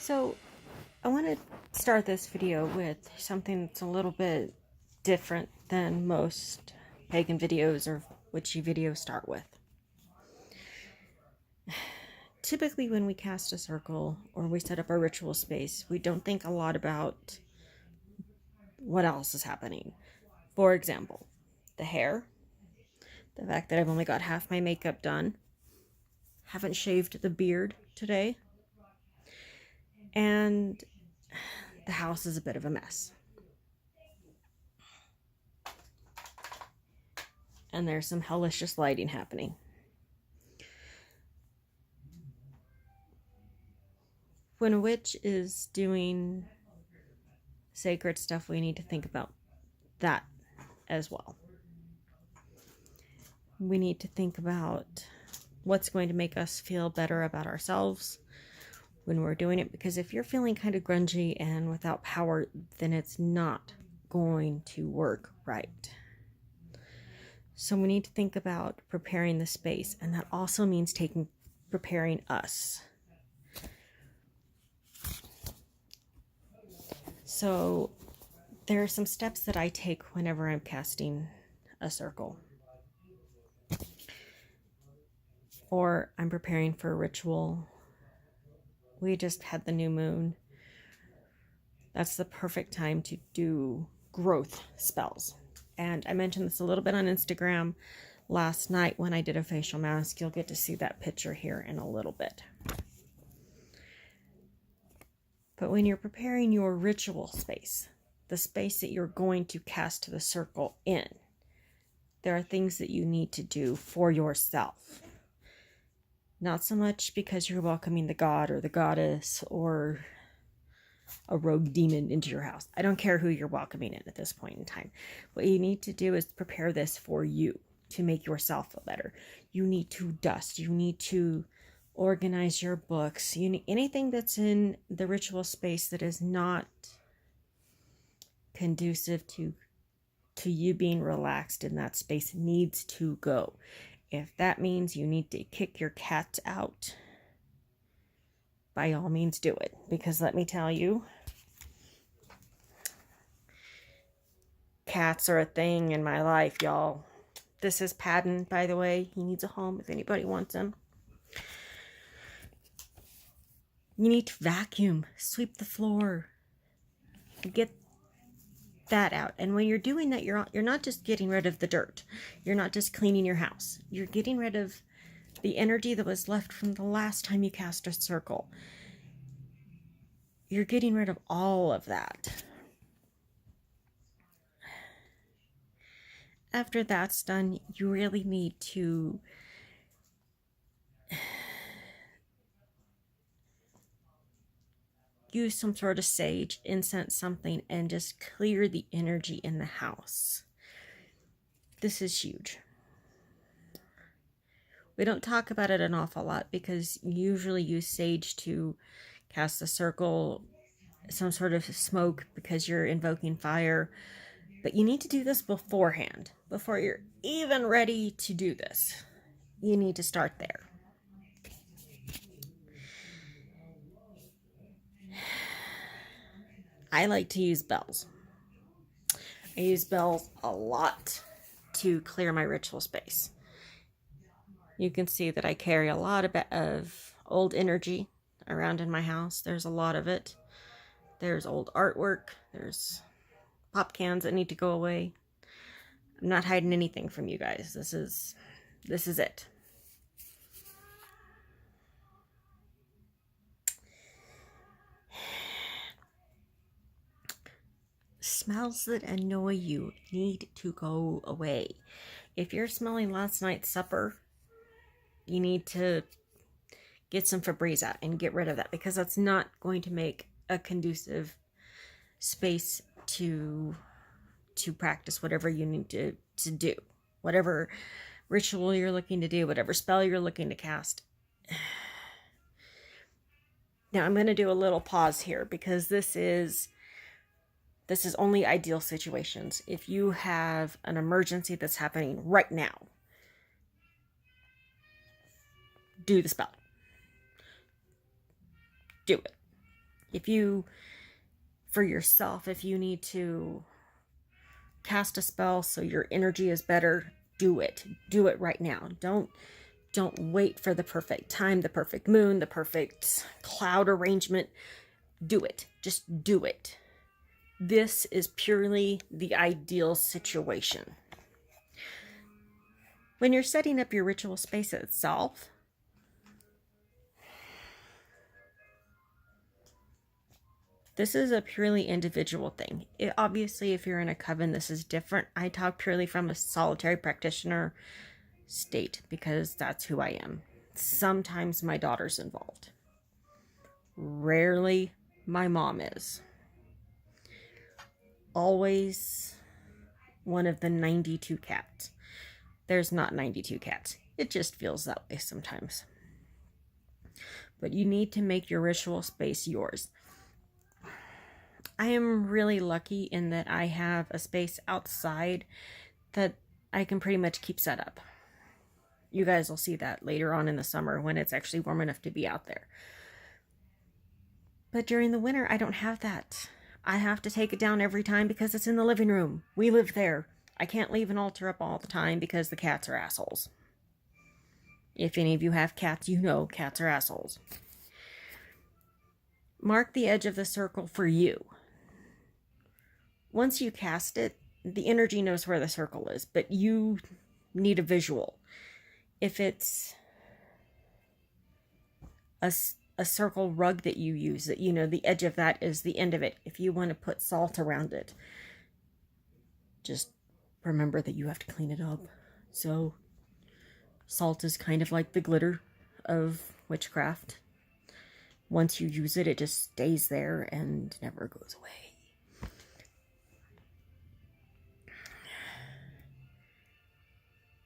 So I want to start this video with something that's a little bit different than most pagan videos or witchy videos start with. Typically when we cast a circle or we set up a ritual space, we don't think a lot about what else is happening. For example, the hair, the fact that I've only got half my makeup done, haven't shaved the beard today, and the house is a bit of a mess. And there's some hellacious lighting happening. When a witch is doing sacred stuff, we need to think about that as well. We need to think about what's going to make us feel better about ourselves when we're doing it, because if you're feeling kind of grungy and without power, then it's not going to work right. So we need to think about preparing the space, and that also means preparing us. So there are some steps that I take whenever I'm casting a circle, or I'm preparing for a ritual. We just had the new moon. That's the perfect time to do growth spells. And I mentioned this a little bit on Instagram last night when I did a facial mask. You'll get to see that picture here in a little bit. But when you're preparing your ritual space, the space that you're going to cast the circle in, there are things that you need to do for yourself. Not so much because you're welcoming the god or the goddess or a rogue demon into your house. I don't care who you're welcoming in at this point in time. What you need to do is prepare this for you to make yourself feel better. You need to dust. You need to organize your books. You need anything that's in the ritual space that is not conducive to you being relaxed in that space needs to go. If that means you need to kick your cats out, by all means do it. Because let me tell you, cats are a thing in my life, y'all. This is Patton, by the way. He needs a home if anybody wants him. You need to vacuum, sweep the floor, get that out. And when you're doing that, you're not just getting rid of the dirt. You're not just cleaning your house. You're getting rid of the energy that was left from the last time you cast a circle. You're getting rid of all of that. After that's done, you really need to use some sort of sage, incense, something, and just clear the energy in the house. This is huge. We don't talk about it an awful lot because you usually use sage to cast a circle, some sort of smoke because you're invoking fire. But you need to do this beforehand, before you're even ready to do this. You need to start there. I like to use bells. I use bells a lot to clear my ritual space. You can see that I carry a lot of old energy around in my house. There's a lot of it. There's old artwork. There's pop cans that need to go away. I'm not hiding anything from you guys. This is it. Smells that annoy you need to go away. If you're smelling last night's supper, you need to get some Febreze out and get rid of that, because that's not going to make a conducive space to practice whatever you need to do. Whatever ritual you're looking to do, whatever spell you're looking to cast. Now I'm going to do a little pause here because this is only ideal situations. If you have an emergency that's happening right now, do the spell. Do it. If you, for yourself, if you need to cast a spell so your energy is better, do it. Do it right now. Don't wait for the perfect time, the perfect moon, the perfect cloud arrangement. Do it. Just do it. This is purely the ideal situation. When you're setting up your ritual space itself, this is a purely individual thing. Obviously, if you're in a coven, this is different. I talk purely from a solitary practitioner state because that's who I am. Sometimes my daughter's involved. Rarely my mom is. Always one of the 92 cats. There's not 92 cats. It just feels that way sometimes. But you need to make your ritual space yours. I am really lucky in that I have a space outside that I can pretty much keep set up. You guys will see that later on in the summer when it's actually warm enough to be out there. But during the winter, I don't have that. I have to take it down every time because it's in the living room. We live there. I can't leave an altar up all the time because the cats are assholes. If any of you have cats, you know cats are assholes. Mark the edge of the circle for you. Once you cast it, the energy knows where the circle is, but you need a visual. If it's a circle rug that you use, that you know the edge of that is the end of it. If you want to put salt around it, just remember that you have to clean it up. So salt is kind of like the glitter of witchcraft. Once you use it, it just stays there and never goes away.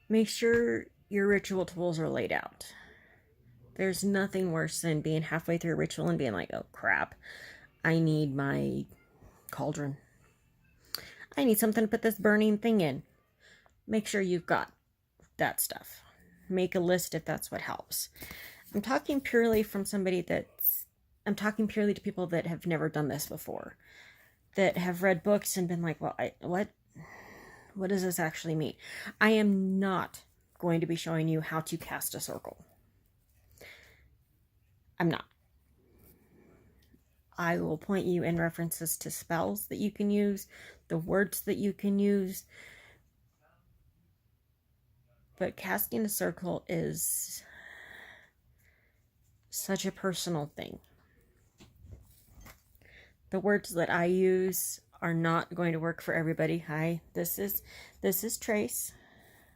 Make sure your ritual tools are laid out. There's nothing worse than being halfway through a ritual and being like, oh crap, I need my cauldron. I need something to put this burning thing in. Make sure you've got that stuff. Make a list if that's what helps. I'm talking purely to people that have never done this before, that have read books and been like, well, what does this actually mean? I am not going to be showing you how to cast a circle. I'm not. I will point you in references to spells that you can use, the words that you can use. But casting a circle is such a personal thing. The words that I use are not going to work for everybody. Hi, this is Trace.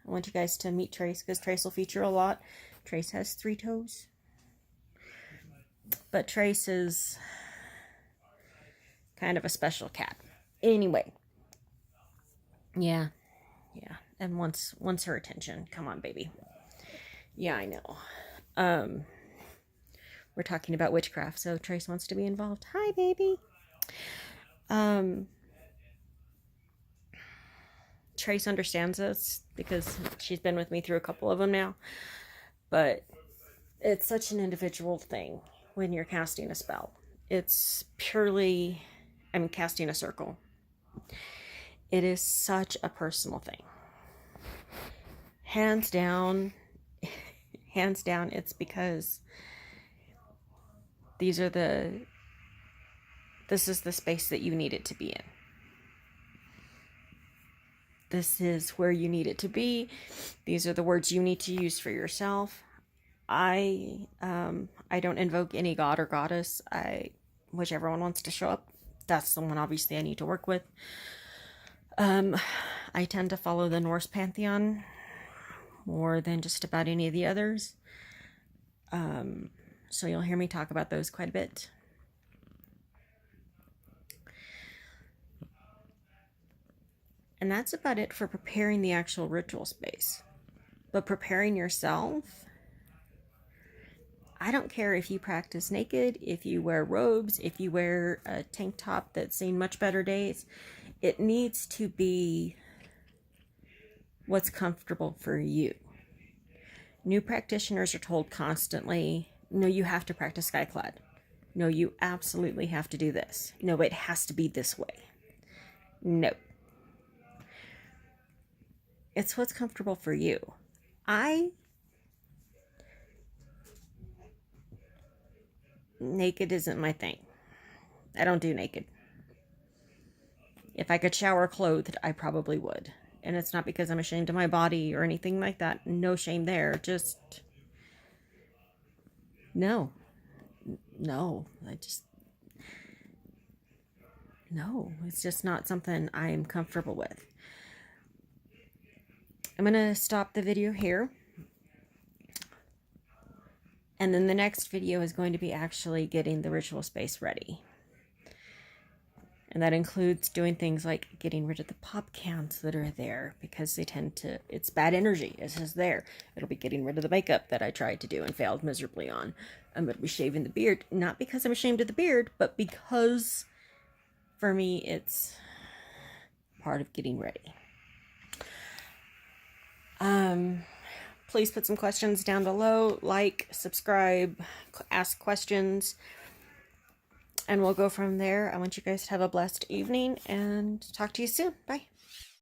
I want you guys to meet Trace because Trace will feature a lot. Trace has 3 toes. But Trace is kind of a special cat. Anyway. Yeah. And wants her attention. Come on, baby. Yeah, I know. We're talking about witchcraft, so Trace wants to be involved. Hi, baby. Trace understands this because she's been with me through a couple of them now. But it's such an individual thing when you're casting a spell. It's purely, casting a circle. It is such a personal thing. Hands down, it's because this is the space that you need it to be in. This is where you need it to be. These are the words you need to use for yourself. I don't invoke any god or goddess. Whichever one wants to show up, that's the one obviously I need to work with. I tend to follow the Norse pantheon more than just about any of the others. So you'll hear me talk about those quite a bit. And that's about it for preparing the actual ritual space. But preparing yourself, I don't care if you practice naked, if you wear robes, if you wear a tank top that's seen much better days. It needs to be what's comfortable for you. New practitioners are told constantly, no, you have to practice skyclad. No, you absolutely have to do this. No, it has to be this way. No. It's what's comfortable for you. Naked isn't my thing. I don't do naked. If I could shower clothed, I probably would. And it's not because I'm ashamed of my body or anything like that. No shame there. Just, no. No. No. It's just not something I am comfortable with. I'm going to stop the video here. And then the next video is going to be actually getting the ritual space ready. And that includes doing things like getting rid of the pop cans that are there because they tend to, it's bad energy. It's just there. It'll be getting rid of the makeup that I tried to do and failed miserably on. I'm going to be shaving the beard, not because I'm ashamed of the beard, but because for me, it's part of getting ready. Please put some questions down below, like, subscribe, ask questions, and we'll go from there. I want you guys to have a blessed evening and talk to you soon. Bye.